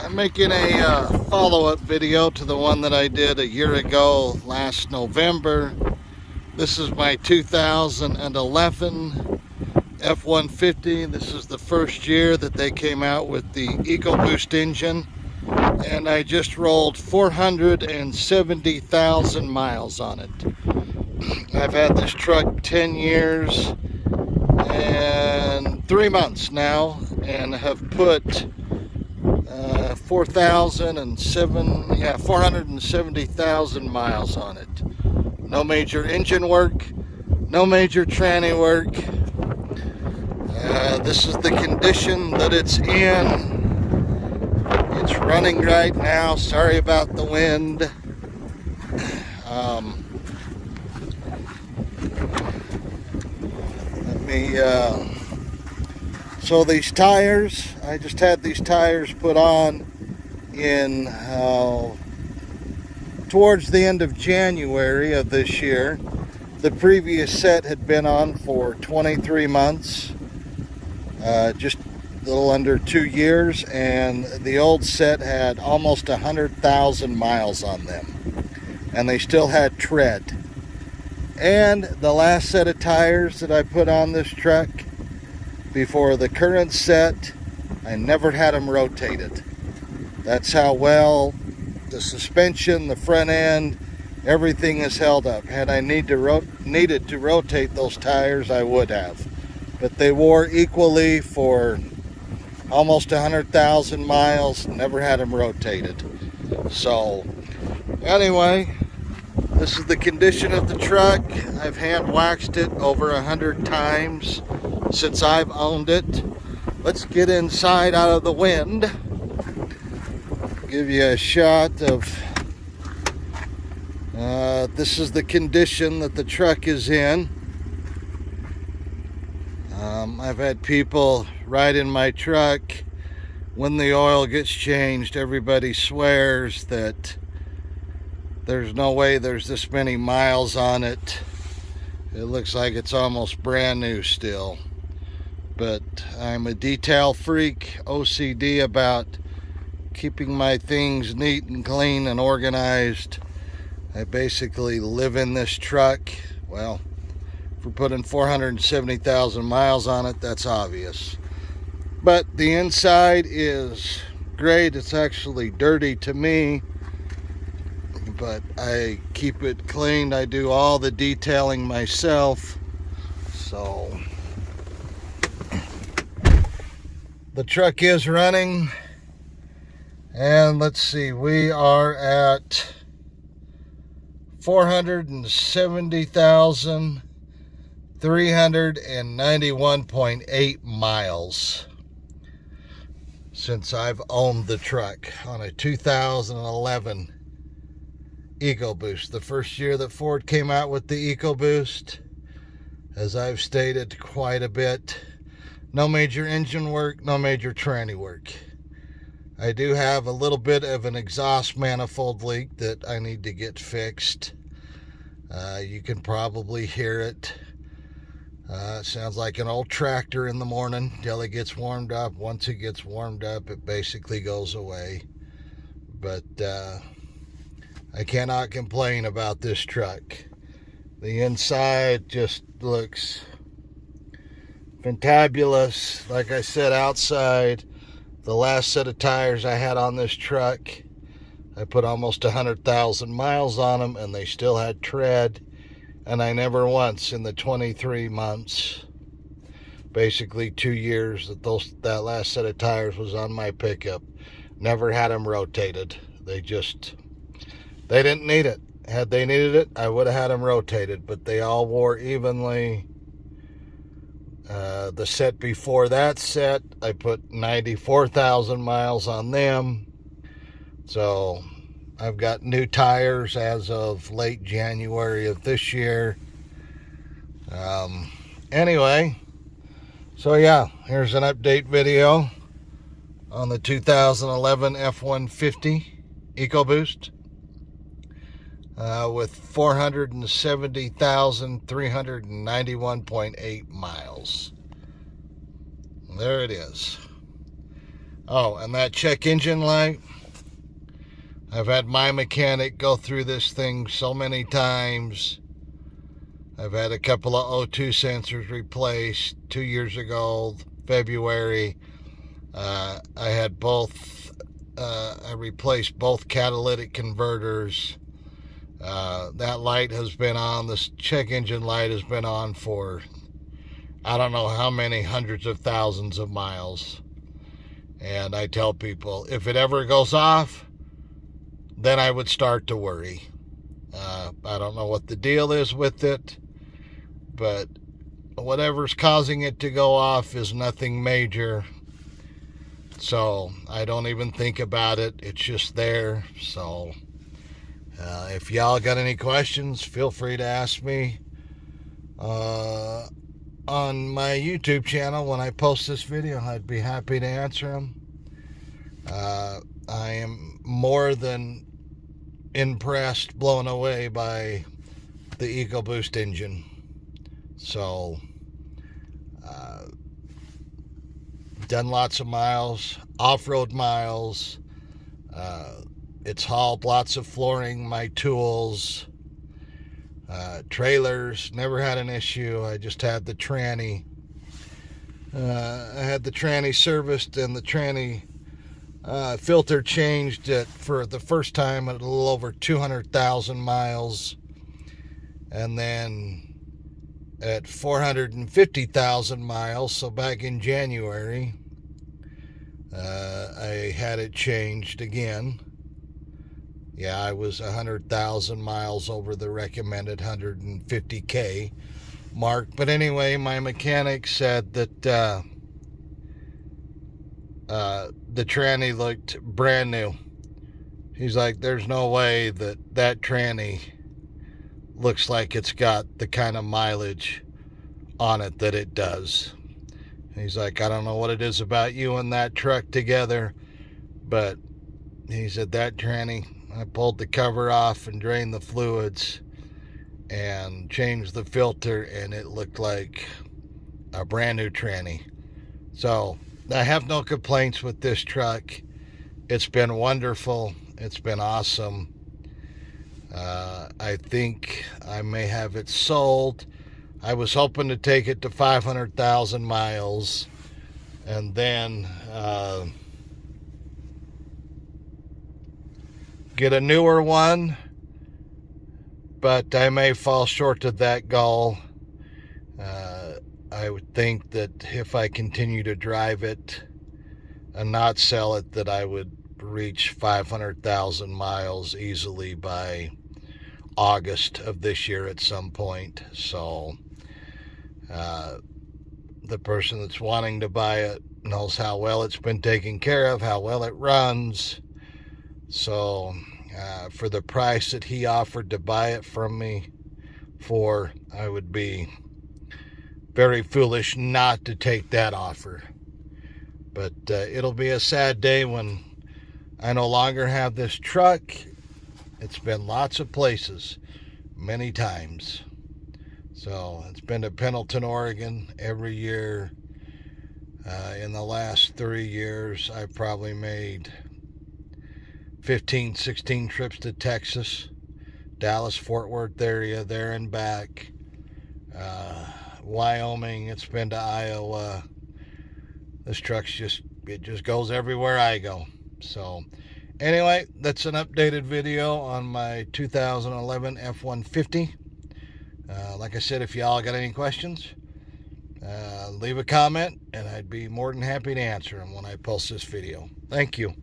I'm making a follow-up video to the one that I did a year ago last November. This is my 2011 F-150. This is the first year that they came out with the Ecoboost engine, and I just rolled 470,000 miles on it. I've had this truck 10 years and 3 months now, and have put 470,000 miles on it. No major engine work, no major tranny work. This is the condition that it's in. It's running right now. Sorry about the wind. So these tires, I just had these tires put on in towards the end of January of this year. The previous set had been on for 23 months, just a little under 2 years, and the old set had almost 100,000 miles on them, and they still had tread. And the last set of tires that I put on this truck before the current set, I never had them rotated. That's how well the suspension, the front end, everything is held up. Had I needed to rotate those tires, I would have. But they wore equally for almost 100,000 miles, never had them rotated. So, anyway, this is the condition of the truck. I've hand waxed it over 100 times since I've owned it. Let's get inside out of the wind. Give you a shot of this is the condition that the truck is in. I've had people ride in my truck. When the oil gets changed, everybody swears that there's no way there's this many miles on it. It looks like it's almost brand new still. But I'm a detail freak, OCD about keeping my things neat and clean and organized. I basically live in this truck. Well, for putting 470,000 miles on it, that's obvious. But the inside is great. It's actually dirty to me, but I keep it cleaned. I do all the detailing myself. So the truck is running, and let's see, we are at 470,391.8 miles since I've owned the truck on a 2011 Ecoboost. The first year that Ford came out with the Ecoboost, as I've stated quite a bit, no major engine work, no major tranny work. I do have a little bit of an exhaust manifold leak that I need to get fixed. You can probably hear it. It sounds like an old tractor in the morning till it gets warmed up. Once it gets warmed up, it basically goes away. But I cannot complain about this truck. The inside just looks fantabulous. Like I said, outside, the last set of tires I had on this truck, I put almost 100,000 miles on them, and they still had tread. And I never once in the 23 months, basically 2 years that last set of tires was on my pickup, never had them rotated. They didn't need it. Had they needed it, I would have had them rotated, but they all wore evenly. The set before that set, I put 94,000 miles on them. So I've got new tires as of late January of this year. Anyway, so yeah, here's an update video on the 2011 F-150 Ecoboost with 470,391.8 miles. There it is. Oh, and that check engine light, I've had my mechanic go through this thing so many times. I've had a couple of O2 sensors replaced 2 years ago, February. I had both, I replaced both catalytic converters. That light has been on, this check engine light has been on for I don't know how many hundreds of thousands of miles. And I tell people, if it ever goes off, then I would start to worry. I don't know what the deal is with it, but whatever's causing it to go off is nothing major. So I don't even think about it. It's just there. So if y'all got any questions, feel free to ask me on my YouTube channel when I post this video. I'd be happy to answer them. I am more than impressed, blown away by the Ecoboost engine. So, done lots of miles, off-road miles. It's hauled lots of flooring, my tools, trailers. Never had an issue. I just had the tranny. I had the tranny serviced and the tranny filter changed for the first time at a little over 200,000 miles. And then at 450,000 miles, so back in January, I had it changed again. Yeah, I was 100,000 miles over the recommended 150K mark. But anyway, my mechanic said that the tranny looked brand new. He's like, there's no way that tranny looks like it's got the kind of mileage on it that it does. He's like, I don't know what it is about you and that truck together, but he said that tranny, I pulled the cover off and drained the fluids and changed the filter, and it looked like a brand new tranny. So I have no complaints with this truck. It's been wonderful. It's been awesome. I think I may have it sold. I was hoping to take it to 500,000 miles and then get a newer one, but I may fall short of that goal. I would think that if I continue to drive it and not sell it, that I would reach 500,000 miles easily by August of this year at some point. So the person that's wanting to buy it knows how well it's been taken care of, how well it runs. So for the price that he offered to buy it from me for, I would be very foolish not to take that offer. But it'll be a sad day when I no longer have this truck. It's been lots of places, many times. So it's been to Pendleton, Oregon every year. In the last 3 years, I've probably made 15, 16 trips to Texas, Dallas, Fort Worth area, there and back. Wyoming, it's been to Iowa. This truck's just goes everywhere I go. So anyway, that's an updated video on my 2011 F150. Like I said, if y'all got any questions, leave a comment, and I'd be more than happy to answer them when I post this video. Thank you.